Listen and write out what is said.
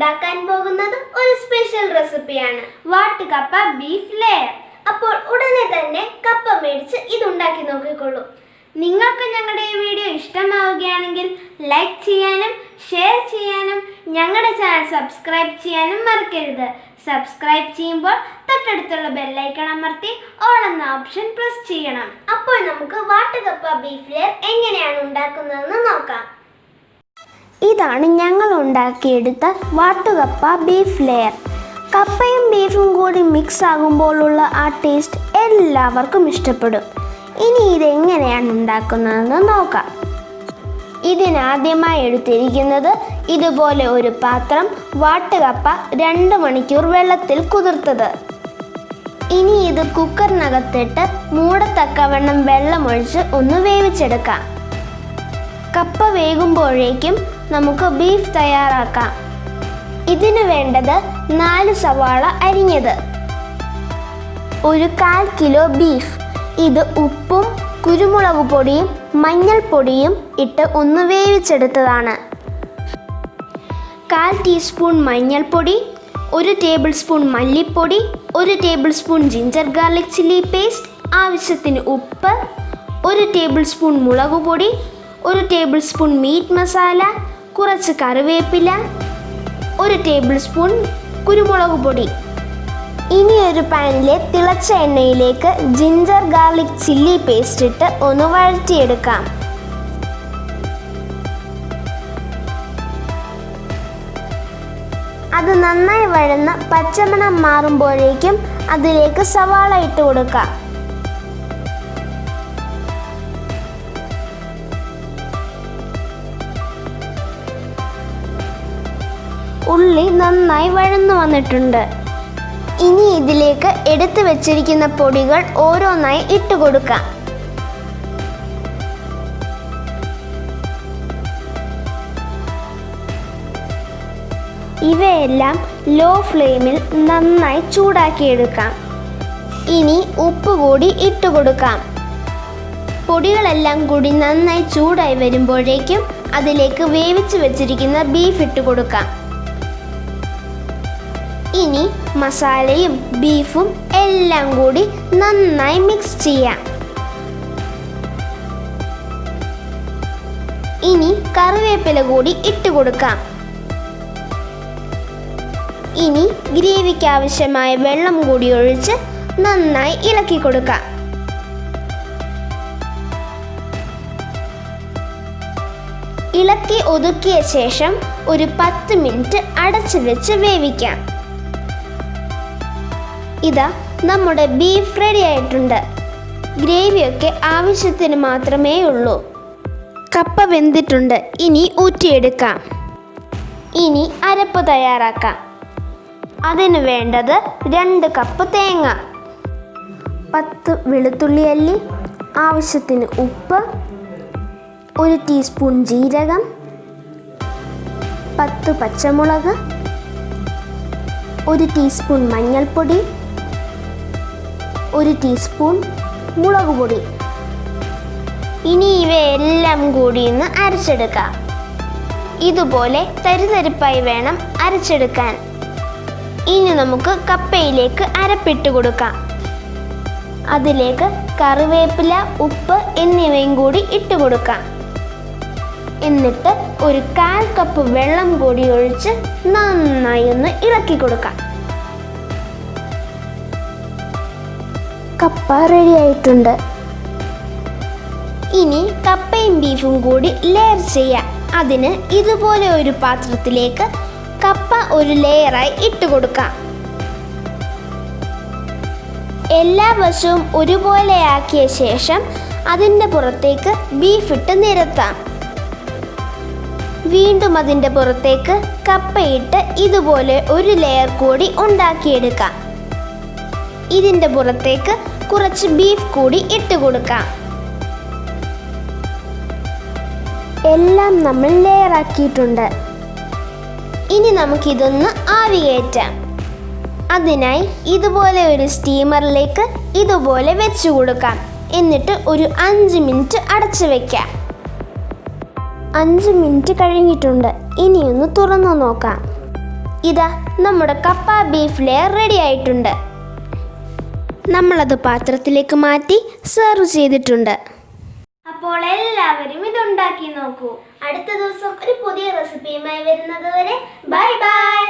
ഉണ്ടാക്കാൻ പോകുന്നത് ഒരു സ്പെഷ്യൽ റെസിപ്പിയാണ്, വാട്ട് കപ്പ ബീഫ് ലെയർ. അപ്പോൾ ഉടനെ തന്നെ കപ്പ മേടിച്ച് ഇത് ഉണ്ടാക്കി നോക്കിക്കൊള്ളൂ. നിങ്ങൾക്ക് ഞങ്ങളുടെ ഈ വീഡിയോ ഇഷ്ടമാവുകയാണെങ്കിൽ ലൈക്ക് ചെയ്യാനും ഷെയർ ചെയ്യാനും ഞങ്ങളുടെ ചാനൽ സബ്സ്ക്രൈബ് ചെയ്യാനും മറക്കരുത്. സബ്സ്ക്രൈബ് ചെയ്യുമ്പോൾ തൊട്ടടുത്തുള്ള ബെല്ലൈക്കൺ അമർത്തി ഓൾ എന്ന ഓപ്ഷൻ പ്രസ് ചെയ്യണം. അപ്പോൾ നമുക്ക് വാട്ട് കപ്പ ബീഫ് ലെയർ എങ്ങനെയാണ് ഉണ്ടാക്കുന്നതെന്ന് നോക്കാം. ഇതാണ് ഞങ്ങൾ ഉണ്ടാക്കിയെടുത്ത വാട്ടുകപ്പ ബീഫ് ലെയർ. കപ്പയും ബീഫും കൂടി മിക്സ് ആകുമ്പോഴുള്ള ആ ടേസ്റ്റ് എല്ലാവർക്കും ഇഷ്ടപ്പെടും. ഇനി ഇതെങ്ങനെയാണ് ഉണ്ടാക്കുന്നതെന്ന് നോക്കാം. ഇതിനാദ്യമായി എടുത്തിരിക്കുന്നത് ഇതുപോലെ ഒരു പാത്രം, വാട്ടുകപ്പ 2 മണിക്കൂർ വെള്ളത്തിൽ കുതിർത്തത്. ഇനി ഇത് കുക്കറിനകത്തിട്ട് മൂടത്തക്കവണ്ണം വെള്ളമൊഴിച്ച് ഒന്ന് വേവിച്ചെടുക്കാം. കപ്പ വേകുമ്പോഴേക്കും നമുക്ക് ബീഫ് തയ്യാറാക്കാം. ഇതിന് വേണ്ടത് 4 സവാള അരിഞ്ഞത്, ഒരു 1/4 കിലോ ബീഫ്. ഇത് ഉപ്പും കുരുമുളക് പൊടിയും മഞ്ഞൾപ്പൊടിയും ഇട്ട് ഒന്ന് വേവിച്ചെടുത്തതാണ്. 1/4 ടീസ്പൂൺ മഞ്ഞൾപ്പൊടി, 1 ടേബിൾ സ്പൂൺ മല്ലിപ്പൊടി, 1 table spoon ginger garlic chilli paste, ആവശ്യത്തിന് ഉപ്പ്, 1 ടേബിൾ സ്പൂൺ മുളക് പൊടി, 1 ടേബിൾ സ്പൂൺ മീറ്റ് മസാല, കുറച്ച് കറിവേപ്പില, 1 ടേബിൾ സ്പൂൺ കുരുമുളക് പൊടി. ഇനി ഒരു പാനിലെ തിളച്ച എണ്ണയിലേക്ക് ജിഞ്ചർ ഗാർലിക് ചില്ലി പേസ്റ്റ് ഇട്ട് ഒന്ന് വഴറ്റിയെടുക്കാം. അത് നന്നായി വഴന്ന് പച്ചമണം മാറുമ്പോഴേക്കും അതിലേക്ക് സവാള ഇട്ട് കൊടുക്കാം. ഉള്ളി നന്നായി വഴന്നു വന്നിട്ടുണ്ട്. ഇനി ഇതിലേക്ക് എടുത്തു വെച്ചിരിക്കുന്ന പൊടികൾ ഓരോന്നായി ഇട്ട് കൊടുക്കാം. ഇവയെല്ലാം ലോ ഫ്ലെയിമിൽ നന്നായി ചൂടാക്കിയെടുക്കാം. ഇനി ഉപ്പ് കൂടി ഇട്ട് കൊടുക്കാം. പൊടികളെല്ലാം കൂടി നന്നായി ചൂടായി വരുമ്പോഴേക്കും അതിലേക്ക് വേവിച്ച് വെച്ചിരിക്കുന്ന ബീഫ് ഇട്ട് കൊടുക്കാം. ഇനി മസാലയും ബീഫും എല്ലാം കൂടി നന്നായി മിക്സ് ചെയ്യാം. ഇനി കറിവേപ്പില കൂടി ഇട്ട് കൊടുക്കാം. ഇനി ഗ്രേവിക്ക് ആവശ്യമായ വെള്ളം കൂടി ഒഴിച്ച് നന്നായി ഇളക്കി കൊടുക്കാം. ഇളക്കി ഒതുക്കിയ ശേഷം ഒരു 10 മിനിറ്റ് അടച്ചു വെച്ച് വേവിക്കാം. ഇതാ നമ്മുടെ ബീഫ് റെഡി ആയിട്ടുണ്ട്. ഗ്രേവിയൊക്കെ ആവശ്യത്തിന് മാത്രമേ ഉള്ളൂ. കപ്പ വെന്തിട്ടുണ്ട്. ഇനി ഊറ്റിയെടുക്കാം. ഇനി അരപ്പ് തയ്യാറാക്കാം. അതിന് വേണ്ടത് 2 കപ്പ് തേങ്ങ, 10 വെളുത്തുള്ളി അല്ലി, ആവശ്യത്തിന് ഉപ്പ്, 1 ടീസ്പൂൺ ജീരകം, 10 പച്ചമുളക്, 1 ടീസ്പൂൺ മഞ്ഞൾപ്പൊടി, 1 ടീസ്പൂൺ മുളക് പൊടി. ഇനി ഇവയെല്ലാം കൂടി ഒന്ന് അരച്ചെടുക്കാം. ഇതുപോലെ തരിതരിപ്പായി വേണം അരച്ചെടുക്കാൻ. ഇനി നമുക്ക് കപ്പയിലേക്ക് അരപ്പിട്ട് കൊടുക്കാം. അതിലേക്ക് കറിവേപ്പില, ഉപ്പ് എന്നിവയും കൂടി ഇട്ട് കൊടുക്കാം. എന്നിട്ട് ഒരു 1/4 കപ്പ് വെള്ളം കൂടി ഒഴിച്ച് നന്നായി ഒന്ന് ഇളക്കി കൊടുക്കാം. കപ്പ റെഡി ആയിട്ടുണ്ട്. ഇനി കപ്പയും ബീഫും കൂടി ലെയർ ചെയ്യാം. അതിന് ഇതുപോലെ ഒരു പാത്രത്തിലേക്ക് കപ്പ ഒരു ലെയറായി ഇട്ട് കൊടുക്കാം. എല്ലാ വശവും ഒരുപോലെ ആക്കിയ ശേഷം അതിൻ്റെ പുറത്തേക്ക് ബീഫ് ഇട്ട് നിരത്താം. വീണ്ടും അതിൻ്റെ പുറത്തേക്ക് കപ്പയിട്ട് ഇതുപോലെ ഒരു ലെയർ കൂടി ഉണ്ടാക്കിയെടുക്കാം. ഇതിൻ്റെ പുറത്തേക്ക് കുറച്ച് ബീഫ് കൂടി ഇട്ട് കൊടുക്കാം. എല്ലാം നമ്മൾ ലെയർ ആക്കിയിട്ടുണ്ട്. ഇനി നമുക്കിതൊന്ന് ആവി കയറ്റാം. അതിനായി ഇതുപോലെ ഒരു സ്റ്റീമറിലേക്ക് ഇതുപോലെ വെച്ച് കൊടുക്കാം. എന്നിട്ട് ഒരു 5 മിനിറ്റ് അടച്ചു വയ്ക്കാം. 5 മിനിറ്റ് കഴിഞ്ഞിട്ടുണ്ട്. ഇനിയൊന്ന് തുറന്നു നോക്കാം. ഇതാ നമ്മുടെ കപ്പ ബീഫ് ലെയർ റെഡി ആയിട്ടുണ്ട്. നമ്മളത് പാത്രത്തിലേക്ക് മാറ്റി സെർവ് ചെയ്തിട്ടുണ്ട്. അപ്പോൾ എല്ലാവരും ഇതുണ്ടാക്കി നോക്കൂ. അടുത്ത ദിവസം ഒരു പുതിയ റെസിപ്പിയുമായി വരുന്നത് വരെ ബൈ ബൈ.